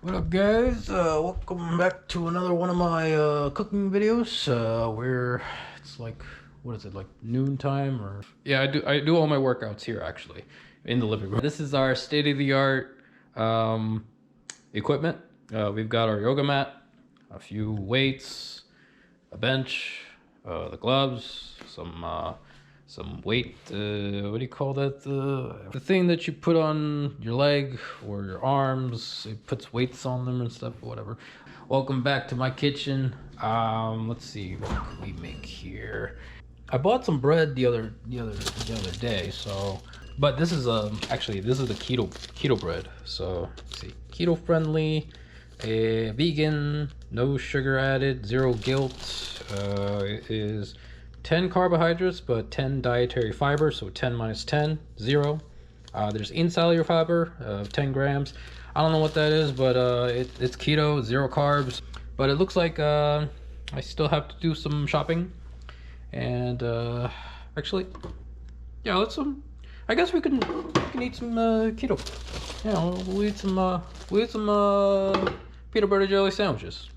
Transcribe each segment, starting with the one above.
What up, guys? Welcome back to another one of my cooking videos. Where it's like, what is it, like noontime or? Yeah, I do all my workouts here actually in the living room. This is our state-of-the-art equipment. We've got our yoga mat, a few weights, a bench, the gloves, some weight, what do you call that? The thing that you put on your leg or your arms, it puts weights on them and stuff, whatever. Welcome back to my kitchen. Let's see, what can we make here? I bought some bread the other day, so, but this is actually this is the keto bread. So let's see, keto friendly, vegan, no sugar added, zero guilt. It is 10 carbohydrates, but 10 dietary fiber, so 10 minus 10, 0. There's incellular fiber of 10 grams. I don't know what that is, but it's keto, 0 carbs. But it looks like I still have to do some shopping. And actually, yeah, I guess we can eat some keto. You know, we'll eat some peanut butter jelly sandwiches.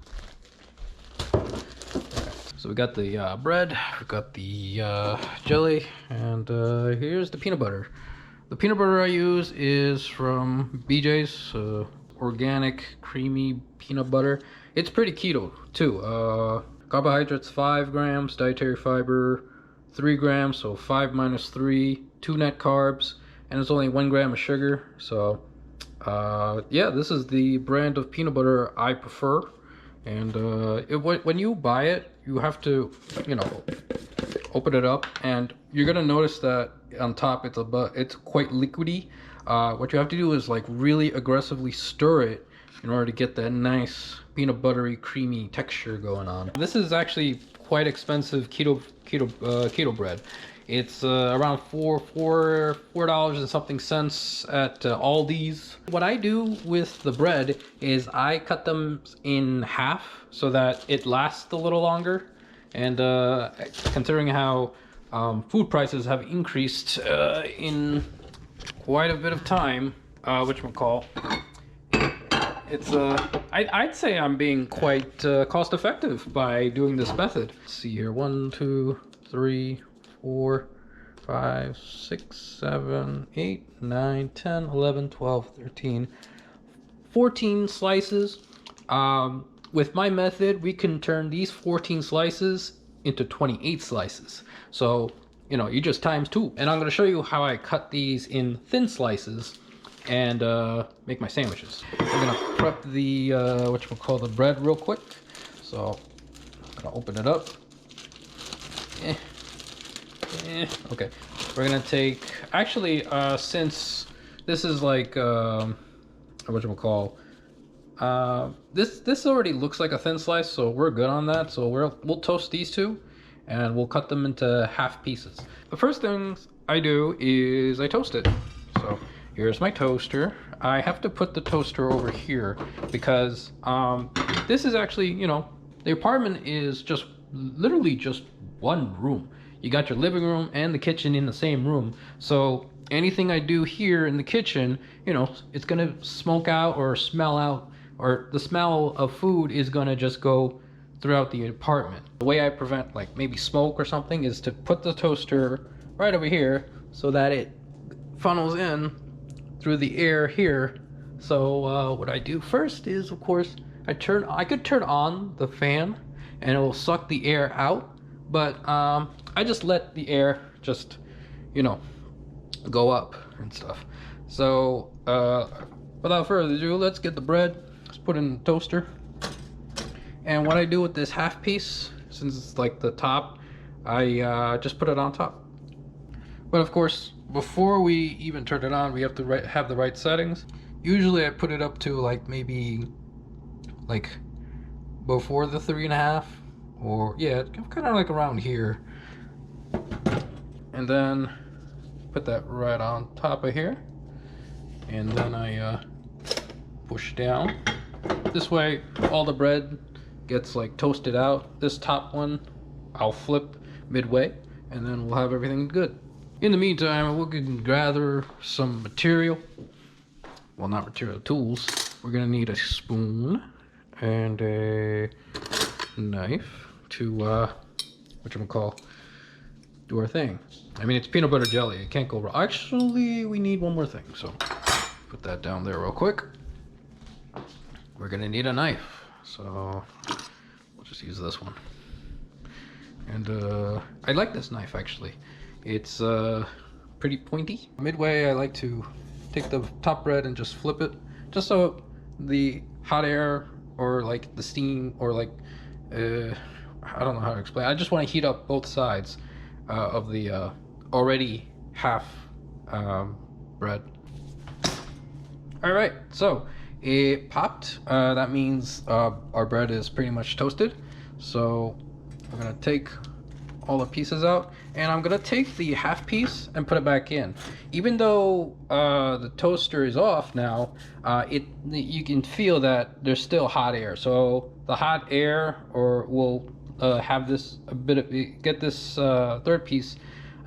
So we got the bread, we got the jelly, and here's the peanut butter. The peanut butter I use is from BJ's organic creamy peanut butter. It's pretty keto too. Carbohydrates 5 grams, dietary fiber 3 grams, so 5 minus 3, 2 net carbs, and it's only 1 gram of sugar. So yeah, this is the brand of peanut butter I prefer. And when you buy it, you have to, you know, open it up, and you're gonna notice that on top it's quite liquidy. What you have to do is like really aggressively stir it in order to get that nice peanut buttery creamy texture going on. This is actually quite expensive keto bread. It's around $4 and something cents at Aldi's. What I do with the bread is I cut them in half so that it lasts a little longer. And considering how food prices have increased in quite a bit of time, whatchamacall, it's I'd say I'm being quite cost effective by doing this method. Let's see here, 1, 2, 3, 4, 5, 6, 7, 8, 9, 10, 11, 12, 13, 14 slices. With my method, we can turn these 14 slices into 28 slices. So, you know, you just times 2. And I'm going to show you how I cut these in thin slices and make my sandwiches. I'm going to prep the, the bread real quick. So, I'm going to open it up. Okay, we're gonna take, actually, since this is like this already looks like a thin slice, so we're good on that. So we'll toast these two and we'll cut them into half pieces. The first thing I do is I toast it. So here's my toaster. I have to put the toaster over here because this is actually, you know, the apartment is just literally just one room. You got your living room and the kitchen in the same room. So anything I do here in the kitchen, you know, it's gonna smoke out or smell out, or the smell of food is gonna just go throughout the apartment. The way I prevent like maybe smoke or something is to put the toaster right over here so that it funnels in through the air here. So what I do first is, of course, I could turn on the fan and it will suck the air out, but I just let the air just, you know, go up and stuff. So without further ado, let's get the bread. Let's put it in the toaster. And what I do with this half piece, since it's like the top, I just put it on top. But of course, before we even turn it on, we have to have the right settings. Usually I put it up to like maybe like before the 3.5, or yeah, kind of like around here. And then put that right on top of here, and then I push down. This way all the bread gets like toasted out. This top one I'll flip midway, and then we'll have everything good. In the meantime, we can gather some material. Well, not material, tools. we're gonna need a spoon and a knife to whatchamacall, do our thing. I mean, it's peanut butter jelly, it can't go wrong. Actually, we need one more thing, so put that down there real quick. We're gonna need a knife, so we'll just use this one. And I like this knife actually. It's pretty pointy. Midway, I like to take the top bread and just flip it, just so the hot air or like the steam or like I don't know how to explain. I just want to heat up both sides of the already half bread. All right, so it popped. That means our bread is pretty much toasted. So I'm gonna take all the pieces out, and I'm gonna take the half piece and put it back in. Even though the toaster is off now, you can feel that there's still hot air. So the hot air will have this get this third piece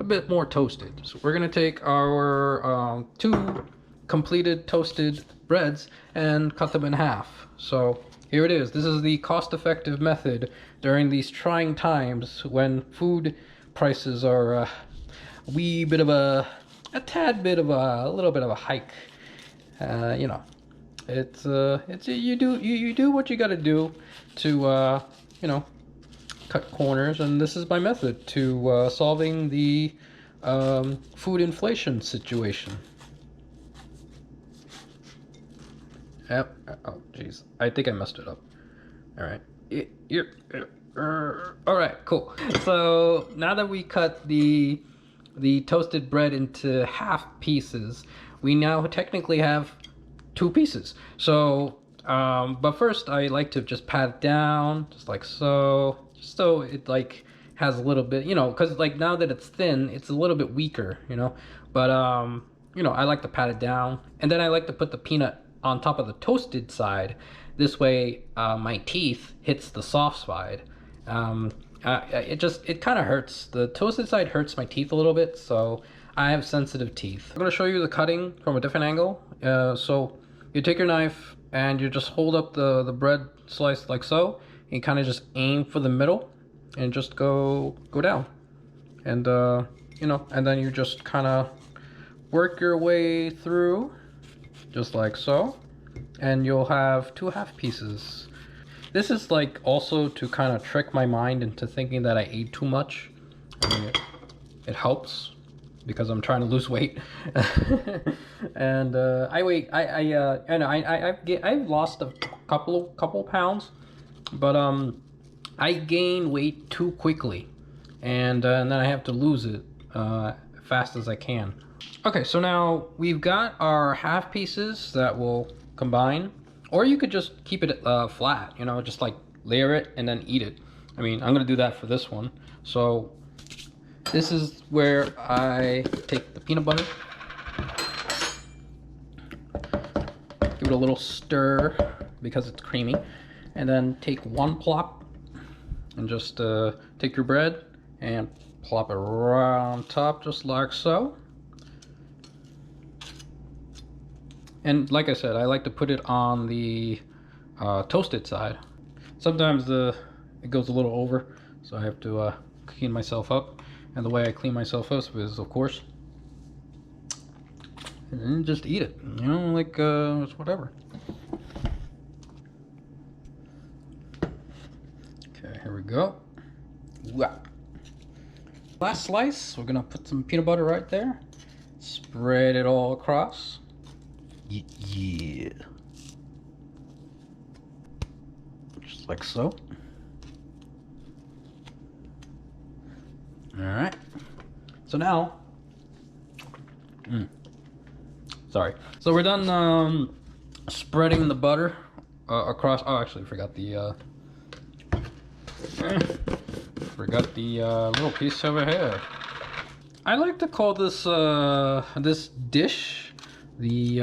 a bit more toasted. So we're gonna take our 2 completed toasted breads and cut them in half. So here it is. This is the cost-effective method during these trying times when food prices are a wee bit of a tad bit of a little bit of a hike. You know, it's you do what you got to do to you know, cut corners, and this is my method to solving the food inflation situation. Yep. Oh, jeez. I think I messed it up. All right. All right. Cool. So now that we cut the toasted bread into half pieces, we now technically have 2 pieces. So, but first I like to just pat it down, just like so, just so it like has a little bit, you know, because like now that it's thin, it's a little bit weaker, you know. But you know, I like to pat it down, and then I like to put the peanut on top of the toasted side. This way my teeth hits the soft side. It kind of hurts. The toasted side hurts my teeth a little bit, so I have sensitive teeth. I'm going to show you the cutting from a different angle. So you take your knife and you just hold up the bread slice like so. You kind of just aim for the middle and just go down. And you know, and then you just kind of work your way through, just like so, and you'll have 2 half pieces. This is like also to kind of trick my mind into thinking that I ate too much. I mean, it helps because I'm trying to lose weight. And I've lost a couple pounds, but I gain weight too quickly, and then I have to lose it fast as I can. Okay, so now we've got our half pieces that will combine, or you could just keep it flat, you know, just like layer it and then eat it. I mean, I'm gonna do that for this one. So this is where I take the peanut butter, give it a little stir because it's creamy, and then take 1 plop and just take your bread and plop it right on top, just like so. And like I said, I like to put it on the toasted side. Sometimes it goes a little over, so I have to clean myself up. And the way I clean myself up is, of course, and then just eat it. You know, like it's whatever. Okay, here we go. Wow. Last slice, we're gonna put some peanut butter right there. Spread it all across. Yeah. Just like so. All right. So now, sorry. So we're done spreading the butter across. Oh, actually, I forgot the little piece over here. I like to call this this dish the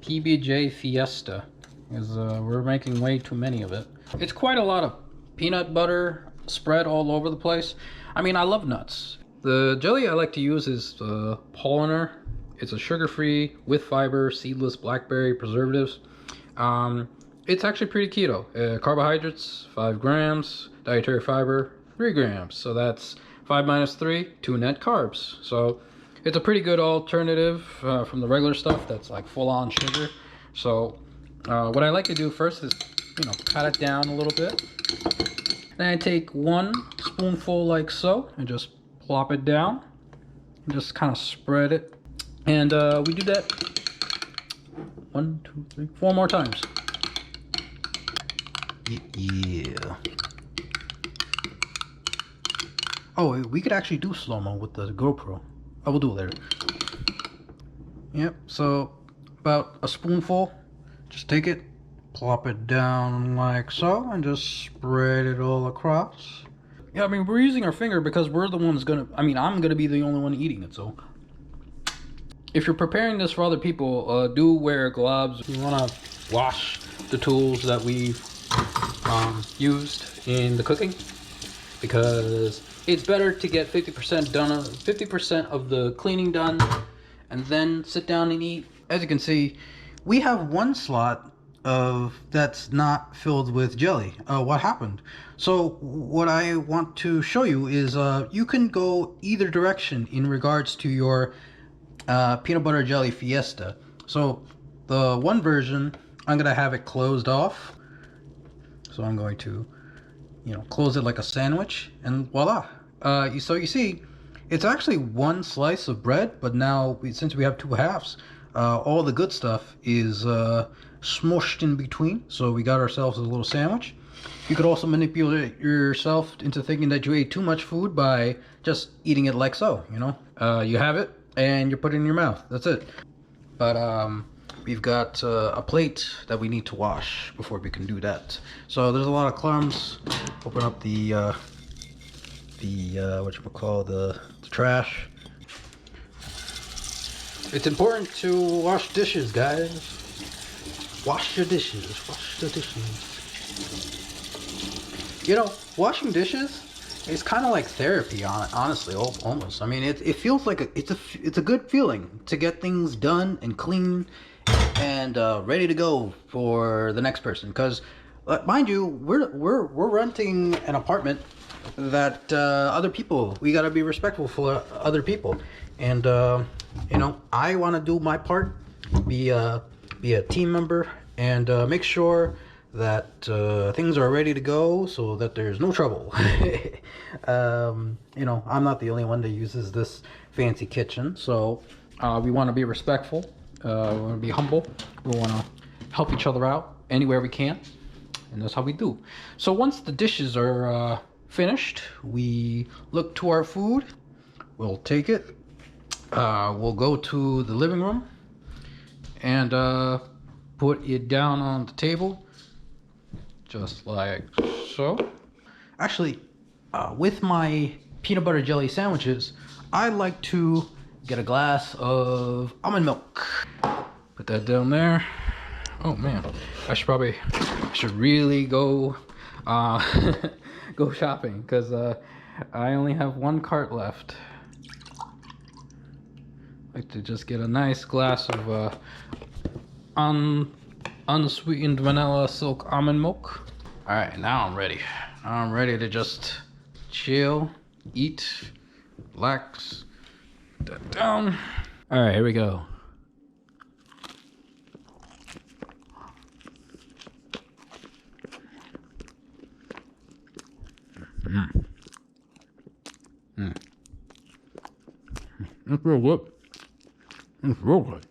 PBJ Fiesta, because we're making way too many of it. It's quite a lot of peanut butter spread all over the place. I mean, I love nuts. The jelly I like to use is Polliner. It's a sugar-free, with fiber, seedless blackberry preservatives. It's actually pretty keto. Carbohydrates, 5 grams. Dietary fiber, 3 grams. So that's 5 minus 3, 2 net carbs. So it's a pretty good alternative from the regular stuff that's like full-on sugar. So what I like to do first is, cut it down a little bit. Then I take 1 spoonful like so and just plop it down. And just kind of spread it. And we do that 1, 2, 3, 4 more times. Yeah. Oh, we could actually do slow-mo with the GoPro. I will do it later. Yep, so about a spoonful. Just take it, plop it down like so, and just spread it all across. Yeah, I mean, we're using our finger because we're the ones I'm gonna be the only one eating it, so. If you're preparing this for other people, do wear gloves. You wanna wash the tools that we've used in the cooking, because it's better to get 50% done, 50% of the cleaning done, and then sit down and eat. As you can see, we have one slot that's not filled with jelly. What happened? So what I want to show you is you can go either direction in regards to your peanut butter jelly fiesta. So the one version, I'm gonna have it closed off. So I'm going to, close it like a sandwich, and voila. So you see, it's actually one slice of bread, but now since we have 2 halves, all the good stuff is smushed in between. So we got ourselves a little sandwich. You could also manipulate yourself into thinking that you ate too much food by just eating it like so. You have it and you put it in your mouth. That's it. But we've got a plate that we need to wash before we can do that. So there's a lot of crumbs. Open up the trash. It's important to wash dishes, guys. Wash your dishes. Wash the dishes. Washing dishes is kind of like therapy, honestly, almost. I mean, it feels like it's a good feeling to get things done and clean and ready to go for the next person. Because, mind you, we're renting an apartment that other people. We gotta be respectful for other people, and I want to do my part, be a team member, and make sure that things are ready to go so that there's no trouble. I'm not the only one that uses this fancy kitchen, so we want to be respectful. We want to be humble. We want to help each other out anywhere we can, and that's how we do. So once the dishes are finished, we look to our food. We'll take it. We'll go to the living room and put it down on the table, just like so. Actually, with my peanut butter jelly sandwiches, I like to get a glass of almond milk. Put that down there. Oh man, I should really go go shopping, because I only have 1 cart left. I like to just get a nice glass of unsweetened vanilla silk almond milk. All right, now I'm ready. I'm ready to just chill, eat, relax. Put that down. All right, here we go. That's real good. It's real good.